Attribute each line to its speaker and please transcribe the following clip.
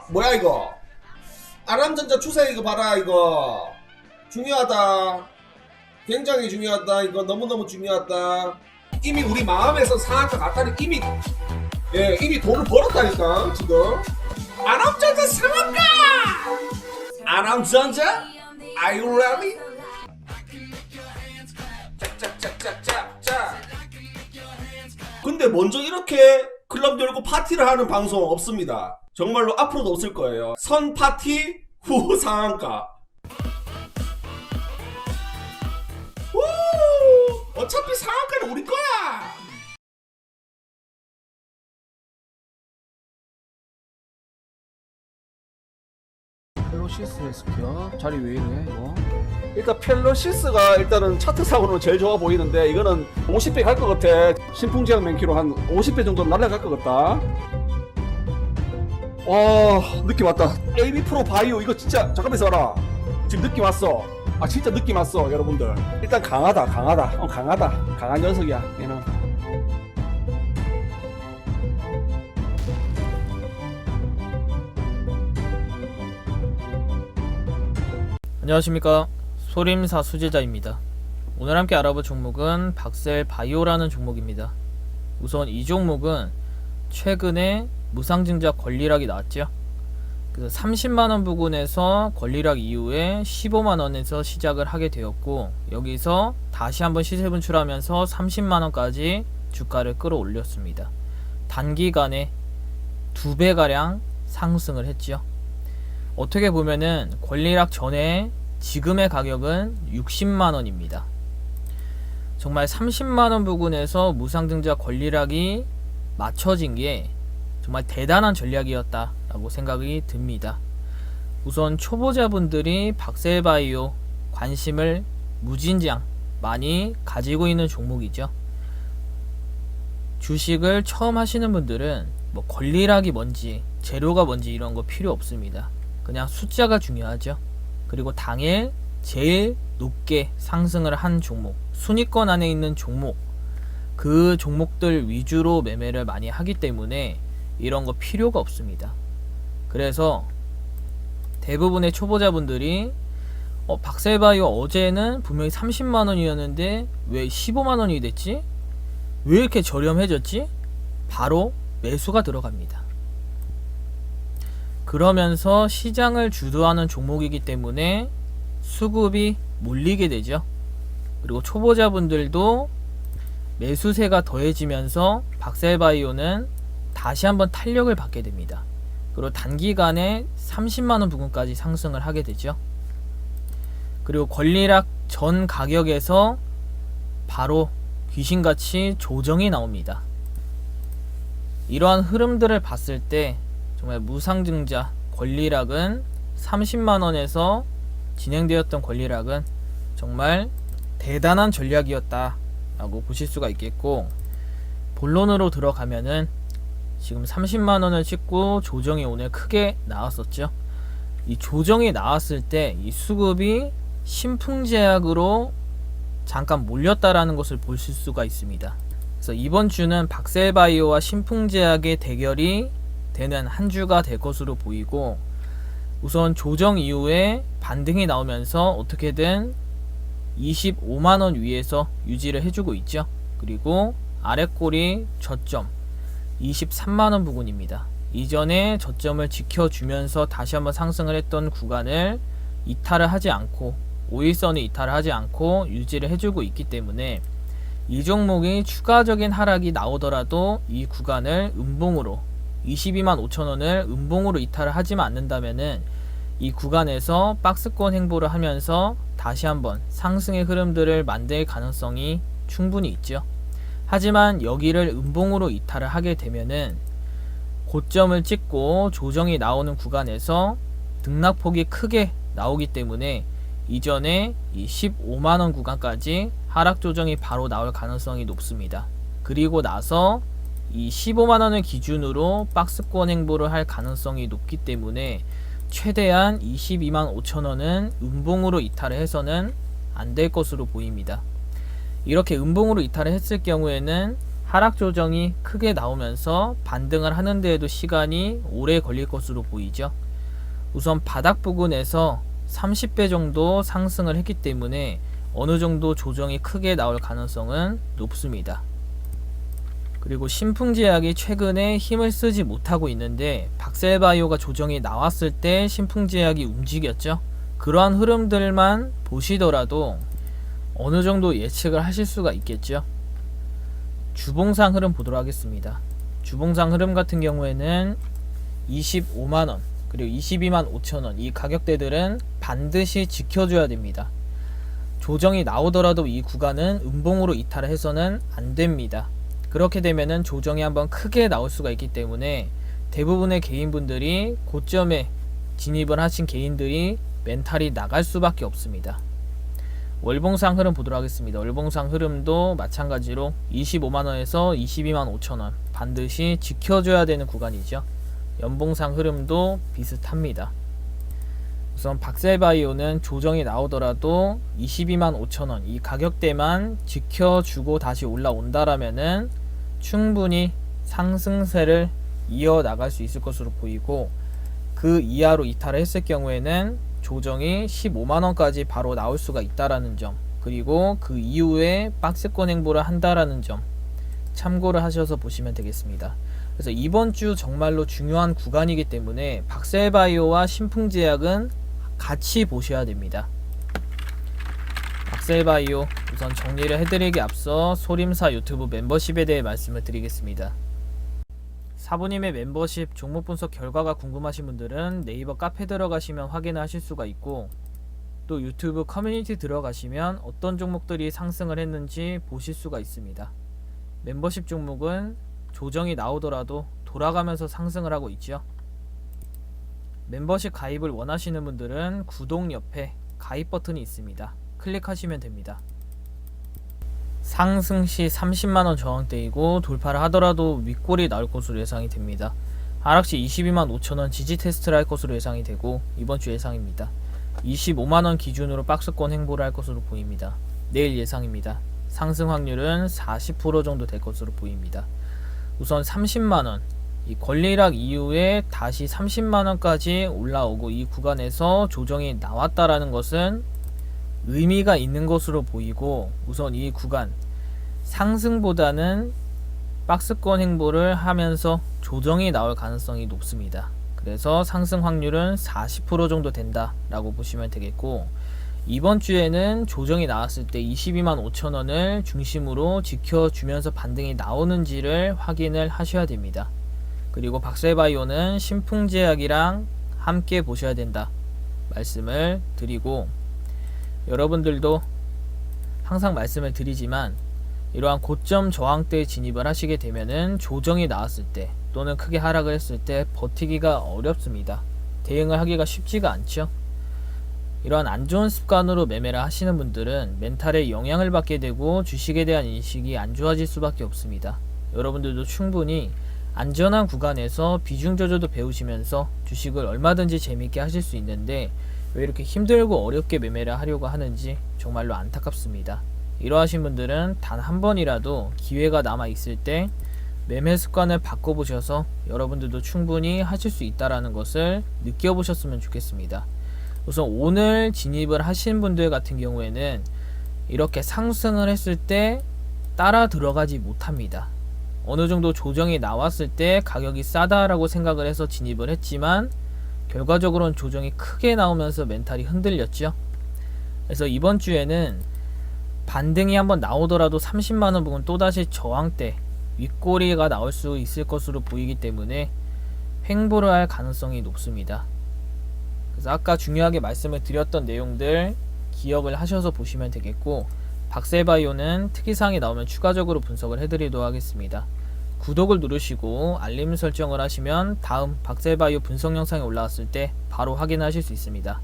Speaker 1: 뭐야 이거? 아람전자 추세 이거 봐라 이거. 중요하다. 굉장히 중요하다. 이거 너무너무 중요하다. 이미 우리 마음에서 상한가 갔다니 이미 돈을 벌었다니까 지금. 아람전자 상한가. 아람전자? Are you ready? 짝짝짝짝짝짝. 근데 먼저 이렇게 클럽 열고 파티를 하는 방송 없습니다. 정말로 앞으로도 없을 거예요. 선 파티 후 상한가. 우! 어차피 상한가는 우리 거야.
Speaker 2: 펠로시스 헬스케어 자리 왜 이래 이거?
Speaker 3: 일단 펠로시스가 일단은 차트상으로는 제일 좋아 보이는데 이거는 50배 갈 것 같아. 신풍제약 맨키로 한 50배 정도 날아갈 것 같다. 느낌 왔다. AB 프로 바이오 이거 진짜 잠깐만 있어라. 지금 느낌 왔어. 진짜 느낌 왔어 여러분들. 일단 강하다. 강한 녀석이야 얘는.
Speaker 4: 안녕하십니까, 소림사 수제자입니다. 오늘 함께 알아볼 종목은 박셀 바이오라는 종목입니다. 우선 이 종목은 최근에 무상증자 권리락이 나왔죠. 그래서 30만원 부근에서 권리락 이후에 15만원에서 시작을 하게 되었고, 여기서 다시 한번 시세 분출하면서 30만원까지 주가를 끌어올렸습니다. 단기간에 2배가량 상승을 했지요. 어떻게 보면은 권리락 전에 지금의 가격은 60만원입니다. 정말 30만원 부근에서 무상증자 권리락이 맞춰진 게 정말 대단한 전략이었다 라고 생각이 듭니다. 우선 초보자분들이 박셀바이오 관심을 무진장 많이 가지고 있는 종목이죠. 주식을 처음 하시는 분들은 뭐 권리락이 뭔지 재료가 뭔지 이런 거 필요 없습니다. 그냥 숫자가 중요하죠. 그리고 당일 제일 높게 상승을 한 종목, 순위권 안에 있는 종목, 그 종목들 위주로 매매를 많이 하기 때문에 이런 거 필요가 없습니다. 그래서 대부분의 초보자분들이 박셀바이오 어제는 분명히 30만원이었는데 왜 15만원이 됐지? 왜 이렇게 저렴해졌지? 바로 매수가 들어갑니다. 그러면서 시장을 주도하는 종목이기 때문에 수급이 몰리게 되죠. 그리고 초보자분들도 매수세가 더해지면서 박셀바이오는 다시 한번 탄력을 받게 됩니다. 그리고 단기간에 30만원 부근까지 상승을 하게 되죠. 그리고 권리락 전 가격에서 바로 귀신같이 조정이 나옵니다. 이러한 흐름들을 봤을 때 정말 무상증자 권리락은 30만원에서 진행되었던 권리락은 정말 대단한 전략이었다 라고 보실 수가 있겠고, 본론으로 들어가면은 지금 30만원을 찍고 조정이 오늘 크게 나왔었죠. 이 조정이 나왔을 때 이 수급이 신풍제약으로 잠깐 몰렸다라는 것을 보실 수가 있습니다. 그래서 이번 주는 박셀바이오와 신풍제약의 대결이 되는 한 주가 될 것으로 보이고, 우선 조정 이후에 반등이 나오면서 어떻게든 25만원 위에서 유지를 해주고 있죠. 그리고 아랫골이 저점 23만원 부근입니다. 이전에 저점을 지켜주면서 다시 한번 상승을 했던 구간을 이탈을 하지 않고, 5일선을 이탈을 하지 않고 유지를 해주고 있기 때문에 이 종목이 추가적인 하락이 나오더라도 이 구간을 음봉으로 22만 5천원을 음봉으로 이탈을 하지만 않는다면은 이 구간에서 박스권 행보를 하면서 다시 한번 상승의 흐름들을 만들 가능성이 충분히 있죠. 하지만 여기를 음봉으로 이탈을 하게 되면은 고점을 찍고 조정이 나오는 구간에서 등락폭이 크게 나오기 때문에 이전에 이 15만원 구간까지 하락 조정이 바로 나올 가능성이 높습니다. 그리고 나서 이 15만원을 기준으로 박스권 행보를 할 가능성이 높기 때문에 최대한 22만 5천원은 음봉으로 이탈을 해서는 안 될 것으로 보입니다. 이렇게 음봉으로 이탈을 했을 경우에는 하락 조정이 크게 나오면서 반등을 하는 데에도 시간이 오래 걸릴 것으로 보이죠. 우선 바닥 부근에서 30배 정도 상승을 했기 때문에 어느 정도 조정이 크게 나올 가능성은 높습니다. 그리고 신풍제약이 최근에 힘을 쓰지 못하고 있는데 박셀바이오가 조정이 나왔을 때 신풍제약이 움직였죠. 그러한 흐름들만 보시더라도 어느 정도 예측을 하실 수가 있겠죠. 주봉상 흐름 보도록 하겠습니다. 주봉상 흐름 같은 경우에는 25만원 그리고 22만 5천원 이 가격대들은 반드시 지켜줘야 됩니다. 조정이 나오더라도 이 구간은 음봉으로 이탈을 해서는 안 됩니다. 그렇게 되면은 조정이 한번 크게 나올 수가 있기 때문에 대부분의 개인분들이 고점에 진입을 하신 개인들이 멘탈이 나갈 수밖에 없습니다. 월봉상 흐름 보도록 하겠습니다. 월봉상 흐름도 마찬가지로 25만원에서 22만 5천원 반드시 지켜줘야 되는 구간이죠. 연봉상 흐름도 비슷합니다. 우선 박셀바이오는 조정이 나오더라도 22만 5천원 이 가격대만 지켜주고 다시 올라온다라면은 충분히 상승세를 이어나갈 수 있을 것으로 보이고, 그 이하로 이탈을 했을 경우에는 조정이 15만원까지 바로 나올 수가 있다라는 점, 그리고 그 이후에 박스권 행보를 한다라는 점 참고를 하셔서 보시면 되겠습니다. 그래서 이번 주 정말로 중요한 구간이기 때문에 박셀바이오와 신풍제약은 같이 보셔야 됩니다. 박셀바이오 우선 정리를 해드리기 앞서 소림사 유튜브 멤버십에 대해 말씀을 드리겠습니다. 사부님의 멤버십 종목 분석 결과가 궁금하신 분들은 네이버 카페 들어가시면 확인을 하실 수가 있고, 또 유튜브 커뮤니티 들어가시면 어떤 종목들이 상승을 했는지 보실 수가 있습니다. 멤버십 종목은 조정이 나오더라도 돌아가면서 상승을 하고 있죠. 멤버십 가입을 원하시는 분들은 구독 옆에 가입 버튼이 있습니다. 클릭하시면 됩니다. 상승 시 30만원 저항대이고 돌파를 하더라도 윗골이 나올 것으로 예상이 됩니다. 하락 시 22만 5천원 지지 테스트를 할 것으로 예상이 되고 이번 주 예상입니다. 25만원 기준으로 박스권 행보를 할 것으로 보입니다. 내일 예상입니다. 상승 확률은 40% 정도 될 것으로 보입니다. 우선 30만원 이 권리락 이후에 다시 30만원까지 올라오고 이 구간에서 조정이 나왔다라는 것은 의미가 있는 것으로 보이고, 우선 이 구간 상승보다는 박스권 행보를 하면서 조정이 나올 가능성이 높습니다. 그래서 상승 확률은 40% 정도 된다 라고 보시면 되겠고, 이번 주에는 조정이 나왔을 때 22만 5천원을 중심으로 지켜주면서 반등이 나오는지를 확인을 하셔야 됩니다. 그리고 박셀바이오는 신풍제약이랑 함께 보셔야 된다 말씀을 드리고, 여러분들도 항상 말씀을 드리지만 이러한 고점 저항대에 진입을 하시게 되면은 조정이 나왔을 때 또는 크게 하락을 했을 때 버티기가 어렵습니다. 대응을 하기가 쉽지가 않죠. 이러한 안 좋은 습관으로 매매를 하시는 분들은 멘탈에 영향을 받게 되고 주식에 대한 인식이 안 좋아질 수밖에 없습니다. 여러분들도 충분히 안전한 구간에서 비중 조절도 배우시면서 주식을 얼마든지 재미있게 하실 수 있는데 왜 이렇게 힘들고 어렵게 매매를 하려고 하는지 정말로 안타깝습니다. 이러하신 분들은 단 한 번이라도 기회가 남아 있을 때 매매 습관을 바꿔보셔서 여러분들도 충분히 하실 수 있다는 것을 느껴보셨으면 좋겠습니다. 우선 오늘 진입을 하신 분들 같은 경우에는 이렇게 상승을 했을 때 따라 들어가지 못합니다. 어느 정도 조정이 나왔을 때 가격이 싸다라고 생각을 해서 진입을 했지만 결과적으로는 조정이 크게 나오면서 멘탈이 흔들렸죠. 그래서 이번 주에는 반등이 한번 나오더라도 30만원 부근 또다시 저항대 윗꼬리가 나올 수 있을 것으로 보이기 때문에 횡보를 할 가능성이 높습니다. 그래서 아까 중요하게 말씀을 드렸던 내용들 기억을 하셔서 보시면 되겠고, 박셀바이오는 특이사항이 나오면 추가적으로 분석을 해드리도록 하겠습니다. 구독을 누르시고 알림 설정을 하시면 다음 박셀바이오 분석 영상이 올라왔을 때 바로 확인하실 수 있습니다.